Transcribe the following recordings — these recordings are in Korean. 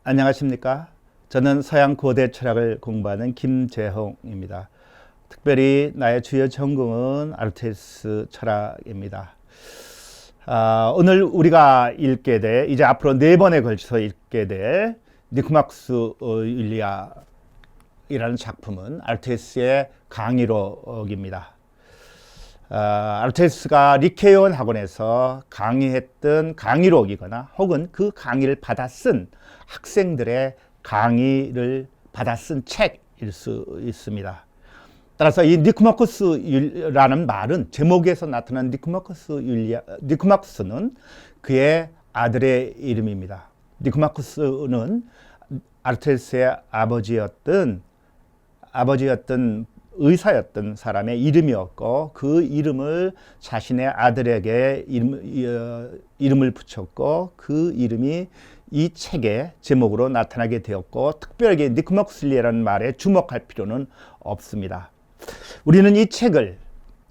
안녕하십니까? 저는 서양 고대 철학을 공부하는 김재홍입니다. 특별히 나의 주요 전공은 아르테미스 철학입니다. 오늘 우리가 읽게 될, 이제 앞으로 4번에 걸쳐서 읽게 될 니코마코스 율리아이라는 작품은 아르테미스의 강의록입니다. 아르테미스가 리케이온 학원에서 강의했던 강의록이거나 혹은 그 강의를 받아 쓴 학생들의 강의를 받아 쓴 책일 수 있습니다. 따라서 이 니코마코스라는 말은 제목에서 나타난 니코마코스는 그의 아들의 이름입니다. 니코마코스는 아르테미스의 아버지였던 의사였던 사람의 이름이었고, 그 이름을 자신의 아들에게 이름을 붙였고, 그 이름이 이 책의 제목으로 나타나게 되었고, 특별하게 니코마코스 율리아라는 말에 주목할 필요는 없습니다. 우리는 이 책을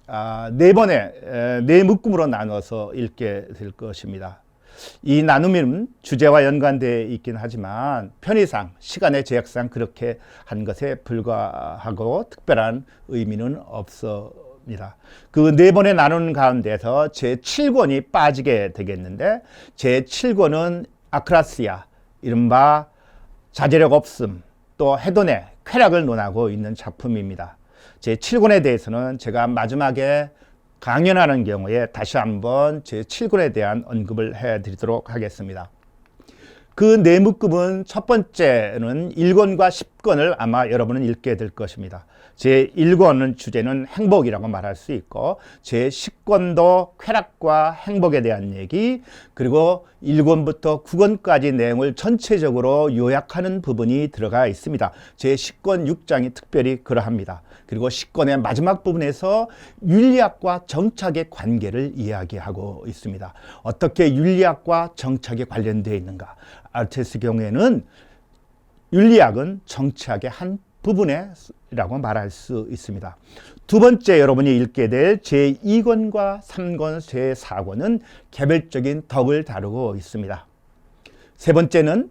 4번의 묶음으로 나눠서 읽게 될 것입니다. 이 나눔은 주제와 연관되어 있긴 하지만 편의상, 시간의 제약상 그렇게 한 것에 불과하고 특별한 의미는 없습니다. 그 4번에 나누는 가운데서 제7권이 빠지게 되겠는데, 제7권은 아크라시아, 이른바 자제력 없음, 또 해돈의 쾌락을 논하고 있는 작품입니다. 제7권에 대해서는 제가 마지막에 강연하는 경우에 다시 한번 제7권에 대한 언급을 해드리도록 하겠습니다. 그 4묶음은 첫 번째는 1권과 10권을 아마 여러분은 읽게 될 것입니다. 제1권은 주제는 행복이라고 말할 수 있고, 제10권도 쾌락과 행복에 대한 얘기, 그리고 1권부터 9권까지 내용을 전체적으로 요약하는 부분이 들어가 있습니다. 제10권 6장이 특별히 그러합니다. 그리고 10권의 마지막 부분에서 윤리학과 정착의 관계를 이야기하고 있습니다. 어떻게 윤리학과 정착이 관련되어 있는가? 아르테미스 경우에는 윤리학은 정치학의 한 부분이라고 말할 수 있습니다. 두 번째 여러분이 읽게 될 제2권과 3권, 제4권은 개별적인 덕을 다루고 있습니다. 세 번째는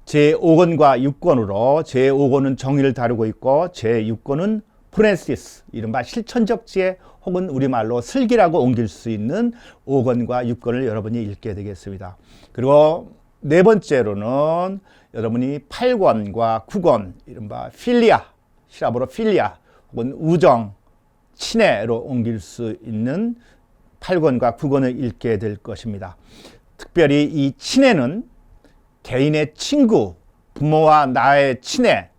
제5권과 6권으로 제5권은 정의를 다루고 있고, 제6권은 프랜시스, 이른바 실천적 지혜 혹은 우리말로 슬기라고 옮길 수 있는 5권과 6권을 여러분이 읽게 되겠습니다. 그리고 네 번째로는 여러분이 8권과 9권, 이른바 필리아, 히라보로 필리아 혹은 우정, 친애로 옮길 수 있는 8권과 9권을 읽게 될 것입니다. 특별히 이 친애는 개인의 친구, 부모와 나의 친애,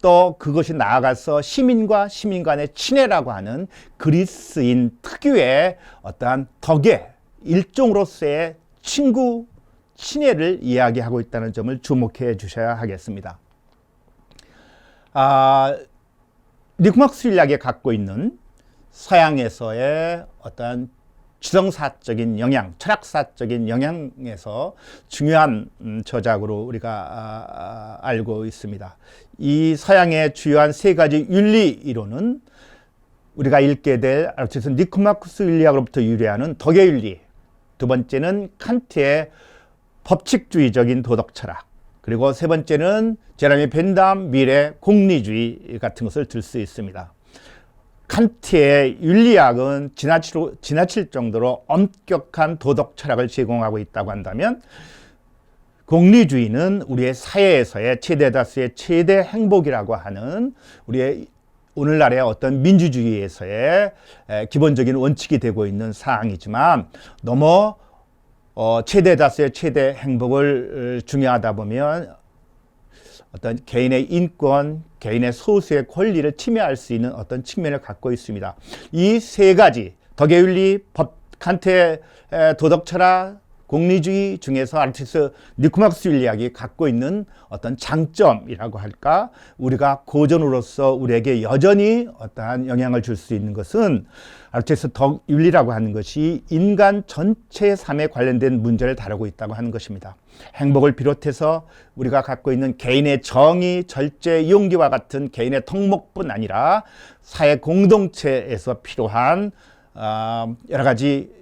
또 그것이 나아가서 시민과 시민 간의 친애라고 하는 그리스인 특유의 어떠한 덕의 일종으로서의 친구, 친애를 이야기하고 있다는 점을 주목해 주셔야 하겠습니다. 니코마코스 율리아가 갖고 있는 서양에서의 어떠한 지성사적인 영향, 철학사적인 영향에서 중요한 저작으로 우리가 알고 있습니다. 이 서양의 주요한 3가지 윤리 이론은 우리가 읽게 될 아르테미스 니코마코스 율리아로부터 유래하는 덕의 윤리, 두 번째는 칸트의 법칙주의적인 도덕 철학, 그리고 세 번째는 제레미 벤담 밀의 공리주의 같은 것을 들 수 있습니다. 칸트의 윤리학은 지나칠 정도로 엄격한 도덕 철학을 제공하고 있다고 한다면, 공리주의는 우리의 사회에서의 최대 다수의 최대 행복이라고 하는 우리의 오늘날의 어떤 민주주의에서의 기본적인 원칙이 되고 있는 사항이지만, 너무 최대 다수의 최대 행복을 중요하다 보면 어떤 개인의 인권, 개인의 소수의 권리를 침해할 수 있는 어떤 측면을 갖고 있습니다. 이 3가지, 덕의 윤리, 칸트의 도덕 철학, 공리주의 중에서 아르테미스 니코마코스 율리아가 갖고 있는 어떤 장점이라고 할까, 우리가 고전으로서 우리에게 여전히 어떠한 영향을 줄 수 있는 것은 아르테미스 덕 윤리라고 하는 것이 인간 전체의 삶에 관련된 문제를 다루고 있다고 하는 것입니다. 행복을 비롯해서 우리가 갖고 있는 개인의 정의, 절제, 용기와 같은 개인의 덕목뿐 아니라 사회 공동체에서 필요한 여러 가지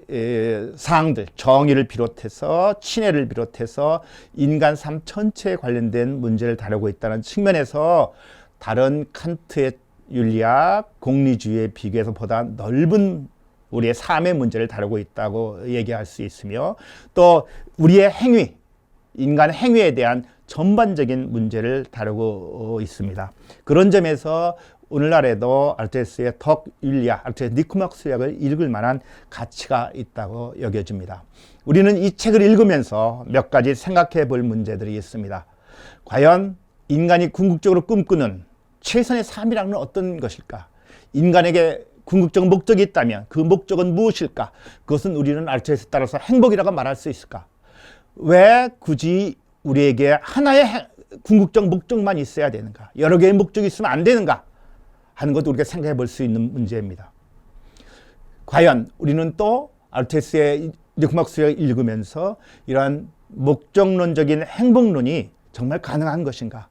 사항들, 정의를 비롯해서 친애를 비롯해서 인간 삶 전체에 관련된 문제를 다루고 있다는 측면에서 다른 칸트의 윤리학, 공리주의에 비교해서 보다 넓은 우리의 삶의 문제를 다루고 있다고 얘기할 수 있으며, 또 우리의 행위, 인간의 행위에 대한 전반적인 문제를 다루고 있습니다. 그런 점에서 오늘날에도 아르테미스의 덕 윤리학, 아르테미스 니코마코스 윤리학을 읽을 만한 가치가 있다고 여겨집니다. 우리는 이 책을 읽으면서 몇 가지 생각해 볼 문제들이 있습니다. 과연 인간이 궁극적으로 꿈꾸는 최선의 삶이라는 어떤 것일까? 인간에게 궁극적 목적이 있다면 그 목적은 무엇일까? 그것은 우리는 아르테미스에 따라서 행복이라고 말할 수 있을까? 왜 굳이 우리에게 하나의 궁극적 목적만 있어야 되는가? 여러 개의 목적이 있으면 안 되는가? 하는 것도 우리가 생각해 볼 수 있는 문제입니다. 과연 우리는 또 아르테미스의 니코마코스를 읽으면서 이러한 목적론적인 행복론이 정말 가능한 것인가?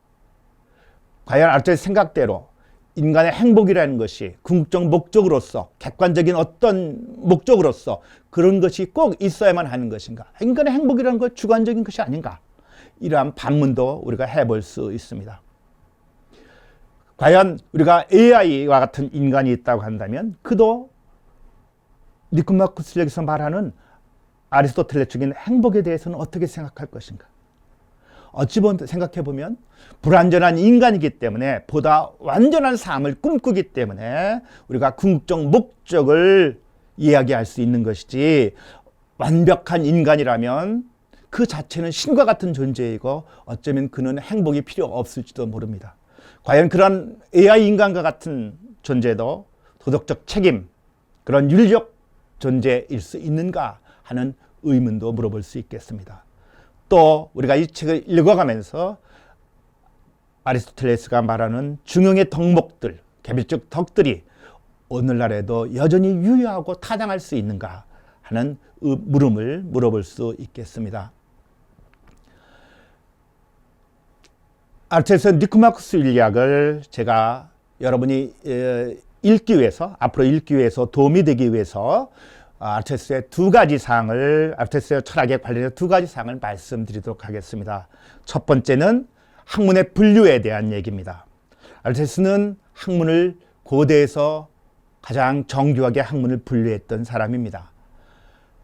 과연 아르테미스 생각대로 인간의 행복이라는 것이 궁극적 목적으로서, 객관적인 어떤 목적으로서 그런 것이 꼭 있어야만 하는 것인가? 인간의 행복이라는 것 주관적인 것이 아닌가? 이러한 반문도 우리가 해볼 수 있습니다. 과연 우리가 AI와 같은 인간이 있다고 한다면 그도 니코마코스에서 말하는 아리스토텔레스적인 행복에 대해서는 어떻게 생각할 것인가? 어찌 생각해 보면 불완전한 인간이기 때문에 보다 완전한 삶을 꿈꾸기 때문에 우리가 궁극적 목적을 이야기할 수 있는 것이지, 완벽한 인간이라면 그 자체는 신과 같은 존재이고 어쩌면 그는 행복이 필요 없을지도 모릅니다. 과연 그런 AI 인간과 같은 존재도 도덕적 책임, 그런 윤리적 존재일 수 있는가 하는 의문도 물어볼 수 있겠습니다. 또 우리가 이 책을 읽어가면서 아리스토텔레스가 말하는 중용의 덕목들, 개별적 덕들이 오늘날에도 여전히 유효하고 타당할 수 있는가 하는 물음을 물어볼 수 있겠습니다. 아르테미스 니코마코스 윤리학을 제가 여러분이 읽기 위해서, 앞으로 읽기 위해서 도움이 되기 위해서 아르테미스의 아르테미스의 철학에 관련해서 두 가지 사항을 말씀드리도록 하겠습니다. 첫 번째는 학문의 분류에 대한 얘기입니다. 아르테미스는 학문을 고대에서 가장 정교하게 학문을 분류했던 사람입니다.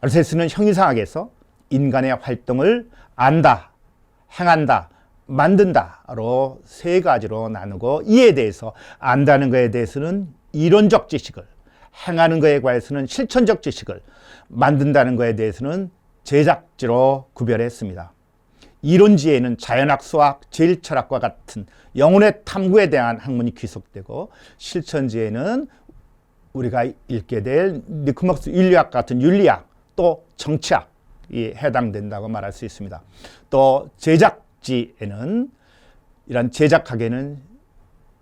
아르테미스는 형이상학에서 인간의 활동을 안다, 행한다, 만든다로 세 가지로 나누고, 이에 대해서 안다는 것에 대해서는 이론적 지식을, 행하는 것에 관해서는 실천적 지식을, 만든다는 것에 대해서는 제작지로 구별했습니다. 이론지에는 자연학, 수학, 제일철학과 같은 영혼의 탐구에 대한 학문이 귀속되고, 실천지에는 우리가 읽게 될 니코마코스 윤리학 같은 윤리학, 또 정치학이 해당된다고 말할 수 있습니다. 또 제작지에는, 이런 제작학에는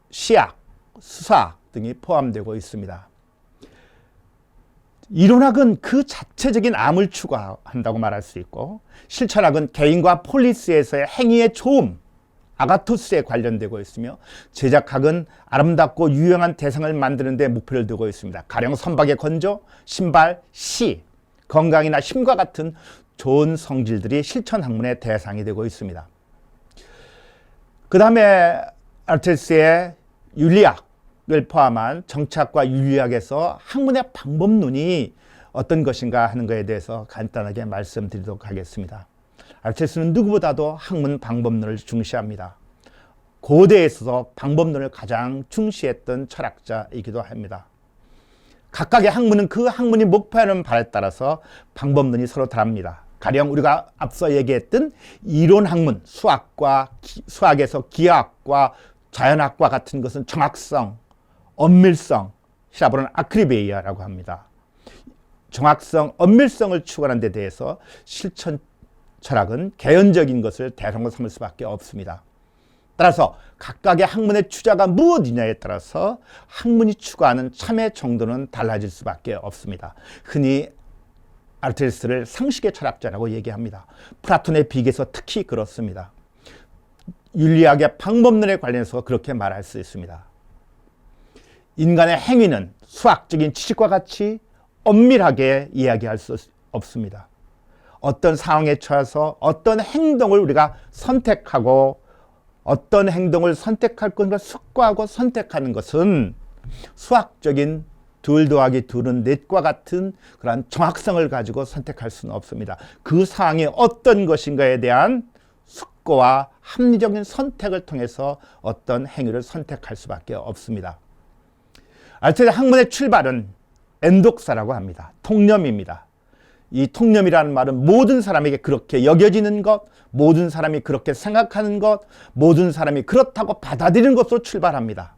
시학, 수사학 등이 포함되고 있습니다. 이론학은 그 자체적인 암을 추구한다고 말할 수 있고, 실천학은 개인과 폴리스에서의 행위의 조음, 아가토스에 관련되고 있으며, 제작학은 아름답고 유용한 대상을 만드는 데 목표를 두고 있습니다. 가령 선박의 건조, 신발, 시, 건강이나 힘과 같은 좋은 성질들이 실천 학문의 대상이 되고 있습니다. 그 다음에 아르테미스의 윤리학을 포함한 정치학과 윤리학에서 학문의 방법론이 어떤 것인가 하는 것에 대해서 간단하게 말씀드리도록 하겠습니다. 아르테미스는 누구보다도 학문 방법론을 중시합니다. 고대에 있어서 방법론을 가장 중시했던 철학자이기도 합니다. 각각의 학문은 그 학문이 목표하는 바에 따라서 방법론이 서로 다릅니다. 가령 우리가 앞서 얘기했던 이론학문, 수학에서 기하학과 자연학과 같은 것은 정확성, 엄밀성, 히라보는 아크리베이아라고 합니다. 정확성, 엄밀성을 추구하는 데 대해서 실천 철학은 개연적인 것을 대상으로 삼을 수밖에 없습니다. 따라서 각각의 학문의 주자가 무엇이냐에 따라서 학문이 추구하는 참의 정도는 달라질 수밖에 없습니다. 흔히 아르테미스를 상식의 철학자라고 얘기합니다. 플라톤에 비교해서 특히 그렇습니다. 윤리학의 방법론에 관련해서 그렇게 말할 수 있습니다. 인간의 행위는 수학적인 지식과 같이 엄밀하게 이야기할 수 없습니다. 어떤 상황에 처해서 어떤 행동을 우리가 선택하고 어떤 행동을 선택할 것인가 숙고하고 선택하는 것은 수학적인 2 더하기 2는 넷과 같은 그런 정확성을 가지고 선택할 수는 없습니다. 그 상황이 어떤 것인가에 대한 숙고와 합리적인 선택을 통해서 어떤 행위를 선택할 수밖에 없습니다. 알테르 학문의 출발은 엔독사라고 합니다. 통념입니다. 이 통념이라는 말은 모든 사람에게 그렇게 여겨지는 것, 모든 사람이 그렇게 생각하는 것, 모든 사람이 그렇다고 받아들이는 것으로 출발합니다.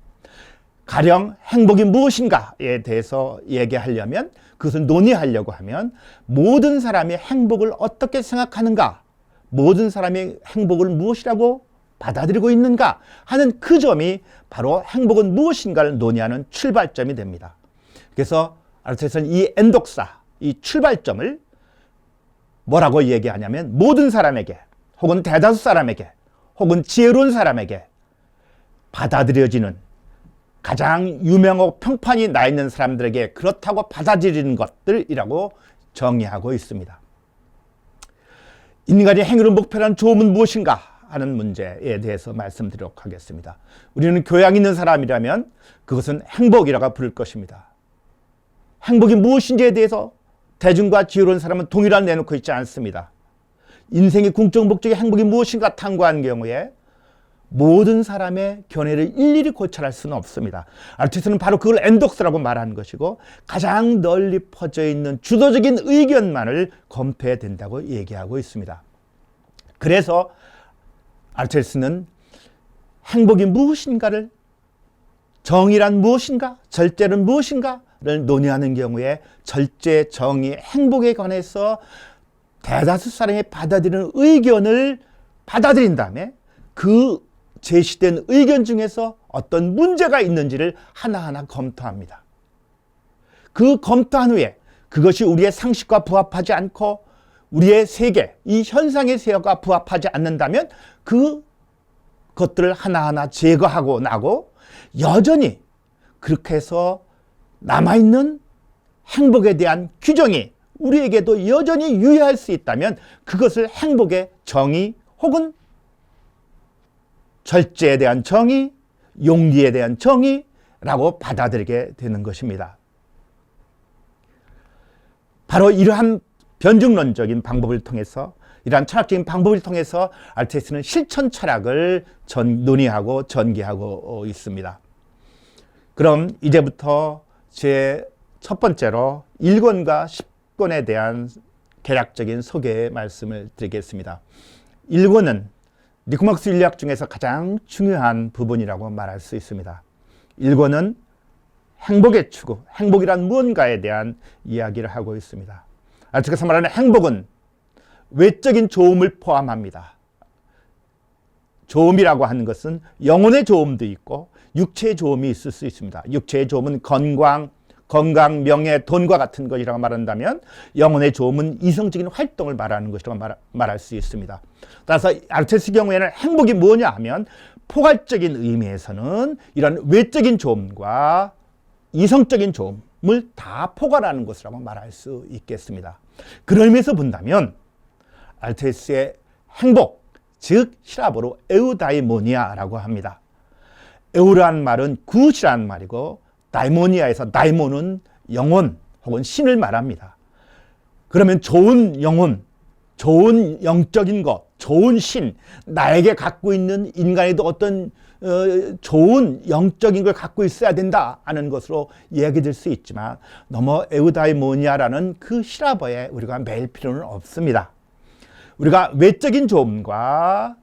가령 행복이 무엇인가에 대해서 얘기하려면, 그것을 논의하려고 하면 모든 사람이 행복을 어떻게 생각하는가, 모든 사람이 행복을 무엇이라고 받아들이고 있는가 하는 그 점이 바로 행복은 무엇인가를 논의하는 출발점이 됩니다. 그래서 아르테스는 이 엔독사, 이 출발점을 뭐라고 얘기하냐면 모든 사람에게 혹은 대다수 사람에게 혹은 지혜로운 사람에게 받아들여지는 가장 유명하고 평판이 나 있는 사람들에게 그렇다고 받아들이는 것들이라고 정의하고 있습니다. 인간의 행위를 목표로 한 좋음은 무엇인가 하는 문제에 대해서 말씀드리도록 하겠습니다. 우리는 교양 있는 사람이라면 그것은 행복이라고 부를 것입니다. 행복이 무엇인지에 대해서 대중과 지혜로운 사람은 동일한 내놓고 있지 않습니다. 인생의 궁극적 목적이 행복이 무엇인가 탐구한 경우에 모든 사람의 견해를 일일이 고찰할 수는 없습니다. 아르테스는 바로 그걸 엔독스라고 말하는 것이고 가장 널리 퍼져 있는 주도적인 의견만을 검토해야 된다고 얘기하고 있습니다. 그래서 아르테스는 행복이 무엇인가를, 정의란 무엇인가, 절제는 무엇인가를 논의하는 경우에 절제, 정의, 행복에 관해서 대다수 사람이 받아들이는 의견을 받아들인 다음에 그 제시된 의견 중에서 어떤 문제가 있는지를 하나하나 검토합니다. 그 검토한 후에 그것이 우리의 상식과 부합하지 않고 우리의 세계, 이 현상의 세계와 부합하지 않는다면 그것들을 하나하나 제거하고 나고 여전히 그렇게 해서 남아있는 행복에 대한 규정이 우리에게도 여전히 유효할 수 있다면 그것을 행복의 정의 혹은 절제에 대한 정의, 용기에 대한 정의라고 받아들이게 되는 것입니다. 바로 이러한 변증론적인 방법을 통해서, 이러한 철학적인 방법을 통해서 아르테스는 실천 철학을 논의하고 전개하고 있습니다. 그럼 이제부터 제 첫 번째로 1권과 10권에 대한 개략적인 소개의 말씀을 드리겠습니다. 1권은 니코마코스 인류학 중에서 가장 중요한 부분이라고 말할 수 있습니다. 1권은 행복의 추구, 행복이란 무언가에 대한 이야기를 하고 있습니다. 아르테스가 말하는 행복은 외적인 좋음을 포함합니다. 좋음이라고 하는 것은 영혼의 좋음도 있고 육체의 좋음이 있을 수 있습니다. 육체의 좋음은 건강, 명예, 돈과 같은 것이라고 말한다면 영혼의 좋음은 이성적인 활동을 말하는 것이라고 말할 수 있습니다. 따라서 아르테스 경우에는 행복이 뭐냐 하면 포괄적인 의미에서는 이런 외적인 좋음과 이성적인 좋음을 다 포괄하는 것이라고 말할 수 있겠습니다. 그런 의미에서 본다면 아르테스의 행복, 즉 히라보로 에우다이모니아라고 합니다. 에우라는 말은 굿이라는 말이고 다이모니아에서 다이모는 영혼 혹은 신을 말합니다. 그러면 좋은 영혼, 좋은 영적인 것, 좋은 신, 나에게 갖고 있는 인간에도 어떤 좋은 영적인 걸 갖고 있어야 된다 하는 것으로 이야기될 수 있지만 너무 에우다이모니아라는 그 히라버에 우리가 매일 필요는 없습니다. 우리가 외적인 좋음과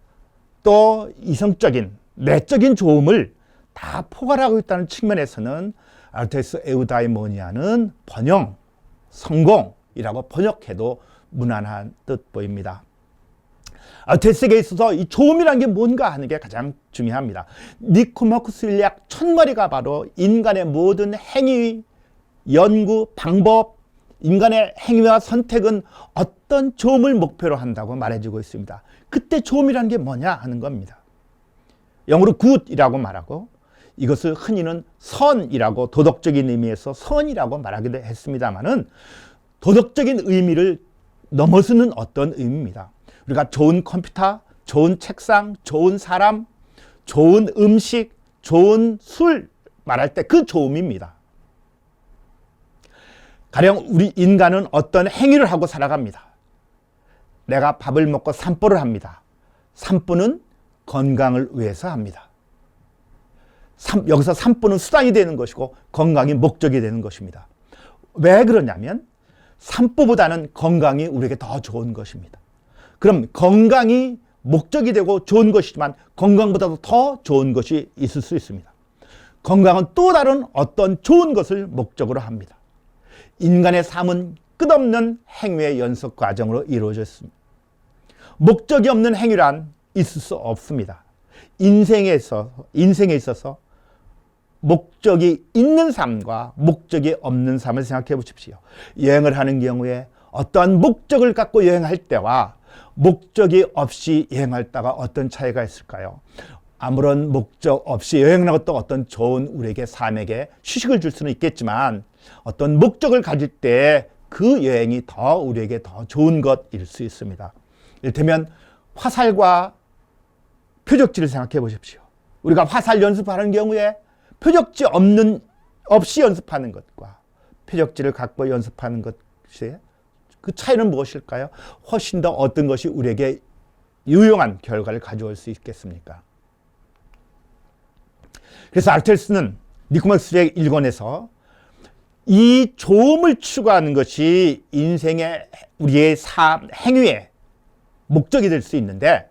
또 이성적인, 내적인 좋음을 다 포괄하고 있다는 측면에서는 아르테스 에우다이모니아는 번영, 성공이라고 번역해도 무난한 뜻 보입니다. 아르테스에게 있어서 이 좋음이라는 게 뭔가 하는 게 가장 중요합니다. 니코마코스 인류학 첫머리가 바로 인간의 모든 행위, 연구, 방법, 인간의 행위와 선택은 어떤 좋음을 목표로 한다고 말해주고 있습니다. 그때 좋음이라는 게 뭐냐 하는 겁니다. 영어로 굿이라고 말하고 이것을 흔히는 선이라고, 도덕적인 의미에서 선이라고 말하기도 했습니다만은 도덕적인 의미를 넘어서는 어떤 의미입니다. 우리가 좋은 컴퓨터, 좋은 책상, 좋은 사람, 좋은 음식, 좋은 술 말할 때 그 좋음입니다. 가령 우리 인간은 어떤 행위를 하고 살아갑니다. 내가 밥을 먹고 산보를 합니다. 산보는 건강을 위해서 합니다. 여기서 산보는 수단이 되는 것이고 건강이 목적이 되는 것입니다. 왜 그러냐면 산보보다는 건강이 우리에게 더 좋은 것입니다. 그럼 건강이 목적이 되고 좋은 것이지만 건강보다도 더 좋은 것이 있을 수 있습니다. 건강은 또 다른 어떤 좋은 것을 목적으로 합니다. 인간의 삶은 끝없는 행위의 연속 과정으로 이루어져 있습니다. 목적이 없는 행위란 있을 수 없습니다. 인생에 있어서 목적이 있는 삶과 목적이 없는 삶을 생각해 보십시오. 여행을 하는 경우에 어떠한 목적을 갖고 여행할 때와 목적이 없이 여행할 때가 어떤 차이가 있을까요? 아무런 목적 없이 여행을 하고 또 어떤 좋은 우리에게 삶에게 휴식을 줄 수는 있겠지만 어떤 목적을 가질 때 그 여행이 더 우리에게 더 좋은 것일 수 있습니다. 이를테면 화살과 표적지를 생각해 보십시오. 우리가 화살 연습하는 경우에 표적지 없이 연습하는 것과 표적지를 갖고 연습하는 것이 그 차이는 무엇일까요? 훨씬 더 어떤 것이 우리에게 유용한 결과를 가져올 수 있겠습니까? 그래서 아르테미스는 니코마코스의 일권에서 이 좋음을 추구하는 것이 인생의 우리의 삶, 행위의 목적이 될 수 있는데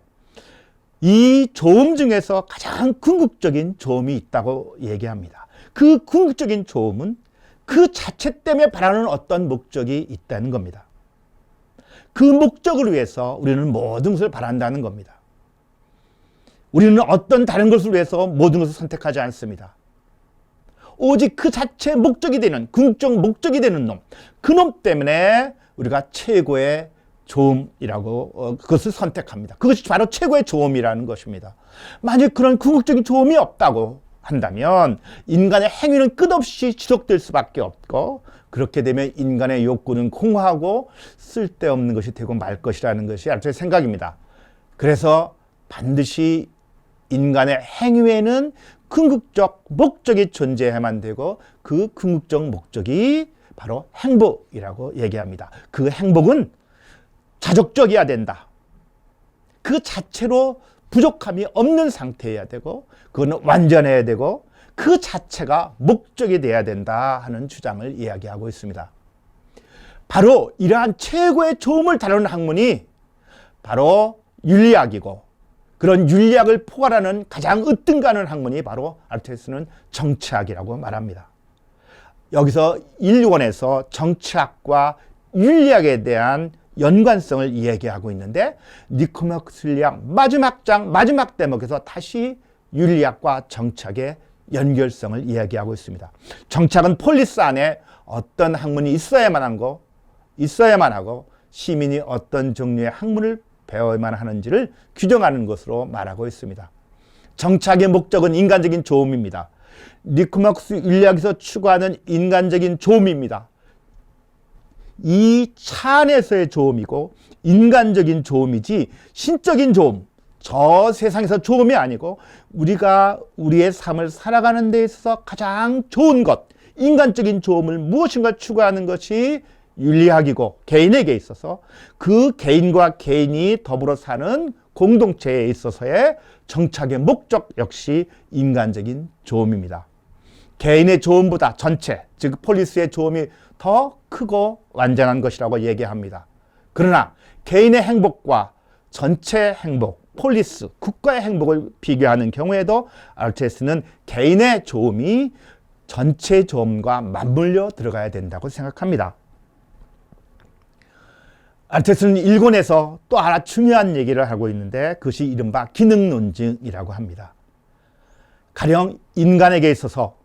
이 좋음 중에서 가장 궁극적인 좋음이 있다고 얘기합니다. 그 궁극적인 좋음은 그 자체 때문에 바라는 어떤 목적이 있다는 겁니다. 그 목적을 위해서 우리는 모든 것을 바란다는 겁니다. 우리는 어떤 다른 것을 위해서 모든 것을 선택하지 않습니다. 오직 그 자체 목적이 되는, 궁극적 목적이 되는 놈, 그 놈 때문에 우리가 최고의 좋음이라고 그것을 선택합니다. 그것이 바로 최고의 좋음이라는 것입니다. 만약 그런 궁극적인 좋음이 없다고 한다면 인간의 행위는 끝없이 지속될 수밖에 없고 그렇게 되면 인간의 욕구는 공허하고 쓸데없는 것이 되고 말 것이라는 것이 제 생각입니다. 그래서 반드시 인간의 행위에는 궁극적 목적이 존재해야만 되고 그 궁극적 목적이 바로 행복이라고 얘기합니다. 그 행복은 자족적이어야 된다. 그 자체로 부족함이 없는 상태여야 되고 그거는 완전해야 되고 그 자체가 목적이 돼야 된다 하는 주장을 이야기하고 있습니다. 바로 이러한 최고의 좋음을 다루는 학문이 바로 윤리학이고 그런 윤리학을 포괄하는 가장 으뜸가는 학문이 바로 아르테미스는 정치학이라고 말합니다. 여기서 인류원에서 정치학과 윤리학에 대한 연관성을 이야기하고 있는데 니코마코스 윤리학 마지막 장 마지막 대목에서 다시 윤리학과 정치학의 연결성을 이야기하고 있습니다. 정치학은 폴리스 안에 어떤 학문이 있어야만 하고 시민이 어떤 종류의 학문을 배워야만 하는지를 규정하는 것으로 말하고 있습니다. 정치학의 목적은 인간적인 좋음입니다. 니코마코스 윤리학에서 추구하는 인간적인 좋음입니다. 이 차 안에서의 좋음이고 인간적인 좋음이지 신적인 좋음, 저 세상에서 좋음이 아니고 우리가 우리의 삶을 살아가는 데 있어서 가장 좋은 것, 인간적인 좋음을 무엇인가 추구하는 것이 윤리학이고 개인에게 있어서 그 개인과 개인이 더불어 사는 공동체에 있어서의 정착의 목적 역시 인간적인 좋음입니다. 개인의 좋음보다 전체, 즉 폴리스의 좋음이 더 크고 완전한 것이라고 얘기합니다. 그러나 개인의 행복과 전체 행복, 폴리스, 국가의 행복을 비교하는 경우에도 아르테미스는 개인의 좋음이 전체 좋음과 맞물려 들어가야 된다고 생각합니다. 아르테미스는 일권에서 또 하나 중요한 얘기를 하고 있는데 그것이 이른바 기능 논증이라고 합니다. 가령 인간에게 있어서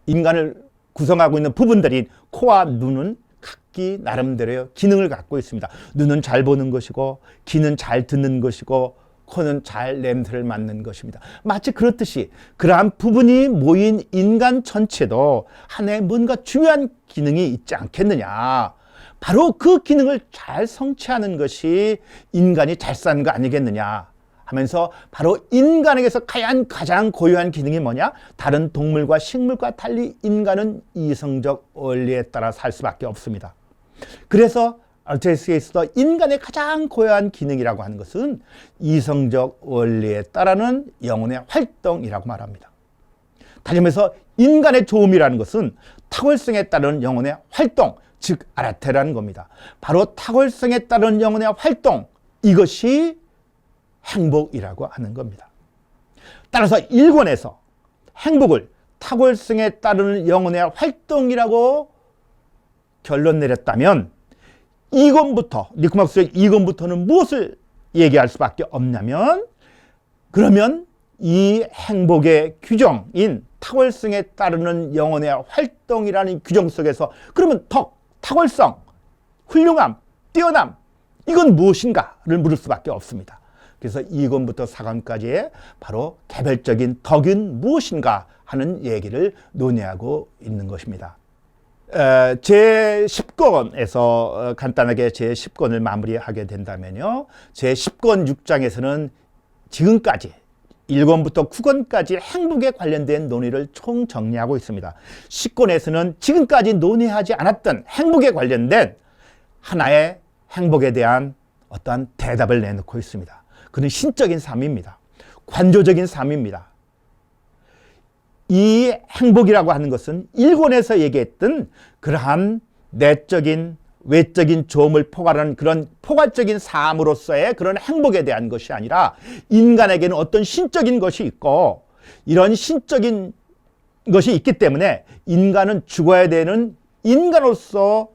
인간을 구성하고 있는 부분들인 코와 눈은 각기 나름대로의 기능을 갖고 있습니다. 눈은 잘 보는 것이고 귀는 잘 듣는 것이고 코는 잘 냄새를 맡는 것입니다. 마치 그렇듯이 그러한 부분이 모인 인간 전체도 하나의 뭔가 중요한 기능이 있지 않겠느냐. 바로 그 기능을 잘 성취하는 것이 인간이 잘 사는 거 아니겠느냐 하면서 바로 인간에게서 가장 고유한 기능이 뭐냐? 다른 동물과 식물과 달리 인간은 이성적 원리에 따라 살 수밖에 없습니다. 그래서 알테시에서도 인간의 가장 고유한 기능이라고 하는 것은 이성적 원리에 따르는 영혼의 활동이라고 말합니다. 다시 말해서 인간의 조음이라는 것은 탁월성에 따른 영혼의 활동, 즉 아라테라는 겁니다. 바로 탁월성에 따른 영혼의 활동, 이것이 행복이라고 하는 겁니다. 따라서 일권에서 행복을 탁월성에 따르는 영혼의 활동이라고 결론 내렸다면 이권부터 니코마코스의 이권부터는 무엇을 얘기할 수밖에 없냐면 그러면 이 행복의 규정인 탁월성에 따르는 영혼의 활동이라는 규정 속에서 그러면 덕, 탁월성, 훌륭함, 뛰어남 이건 무엇인가를 물을 수밖에 없습니다. 그래서 2권부터 4권까지의 바로 개별적인 덕은 무엇인가 하는 얘기를 논의하고 있는 것입니다. 제 10권에서 간단하게 제 10권을 마무리하게 된다면요. 제 10권 6장에서는 지금까지 1권부터 9권까지 행복에 관련된 논의를 총정리하고 있습니다. 10권에서는 지금까지 논의하지 않았던 행복에 관련된 하나의 행복에 대한 어떠한 대답을 내놓고 있습니다. 그는 신적인 삶입니다. 관조적인 삶입니다. 이 행복이라고 하는 것은 1권에서 얘기했던 그러한 내적인 외적인 조음을 포괄하는 그런 포괄적인 삶으로서의 그런 행복에 대한 것이 아니라 인간에게는 어떤 신적인 것이 있고 이런 신적인 것이 있기 때문에 인간은 죽어야 되는 인간으로서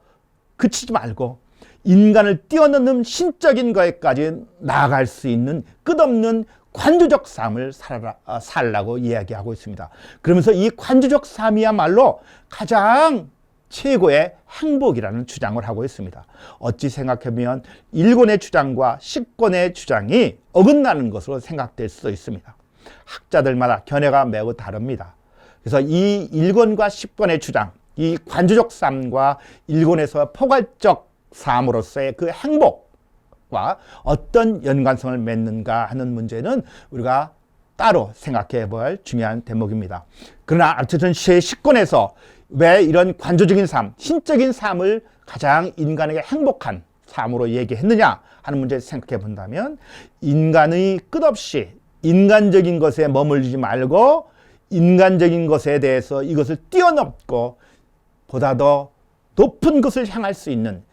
그치지 말고 인간을 뛰어넘는 신적인 것까지 나아갈 수 있는 끝없는 관조적 삶을 살라고 이야기하고 있습니다. 그러면서 이 관조적 삶이야말로 가장 최고의 행복이라는 주장을 하고 있습니다. 어찌 생각하면 1권의 주장과 10권의 주장이 어긋나는 것으로 생각될 수도 있습니다. 학자들마다 견해가 매우 다릅니다. 그래서 이 1권과 10권의 주장, 이 관조적 삶과 1권에서 포괄적 삶으로서의 그 행복과 어떤 연관성을 맺는가 하는 문제는 우리가 따로 생각해 볼 중요한 대목입니다. 그러나 어쨌든 제 10권에서 왜 이런 관조적인 삶, 신적인 삶을 가장 인간에게 행복한 삶으로 얘기했느냐 하는 문제를 생각해 본다면 인간의 끝없이 인간적인 것에 머물지 말고 인간적인 것에 대해서 이것을 뛰어넘고 보다 더 높은 것을 향할 수 있는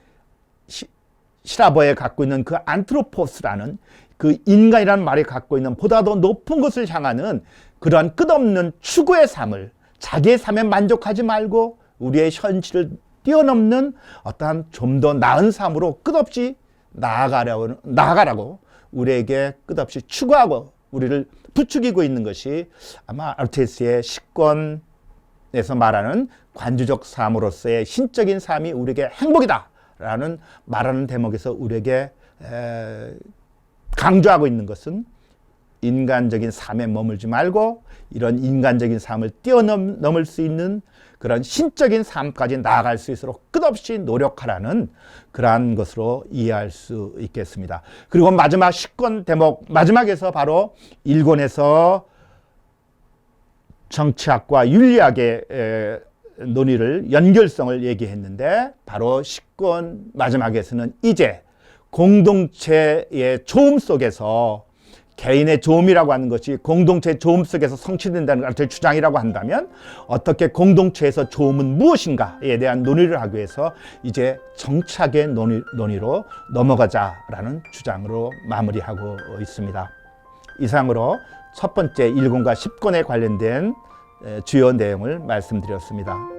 시라버에 갖고 있는 그 안트로포스라는 그 인간이라는 말이 갖고 있는 보다 더 높은 것을 향하는 그러한 끝없는 추구의 삶을 자기의 삶에 만족하지 말고 우리의 현실을 뛰어넘는 어떠한 좀 더 나은 삶으로 끝없이 나아가라고 우리에게 끝없이 추구하고 우리를 부추기고 있는 것이 아마 알테시의 10권에서 말하는 관조적 삶으로서의 신적인 삶이 우리에게 행복이다 라는 말하는 대목에서 우리에게 강조하고 있는 것은 인간적인 삶에 머물지 말고 이런 인간적인 삶을 뛰어넘을 수 있는 그런 신적인 삶까지 나아갈 수 있도록 끝없이 노력하라는 그러한 것으로 이해할 수 있겠습니다. 그리고 마지막 10권 대목 마지막에서 바로 1권에서 정치학과 윤리학의 논의를 연결성을 얘기했는데 바로 10권 마지막에서는 이제 공동체의 조음 속에서 개인의 조음이라고 하는 것이 공동체의 조음 속에서 성취된다는 것을 주장이라고 한다면 어떻게 공동체에서 조음은 무엇인가에 대한 논의를 하기 위해서 이제 정착의 논의로 넘어가자라는 주장으로 마무리하고 있습니다. 이상으로 첫 번째 1권과 10권에 관련된 주요 내용을 말씀드렸습니다.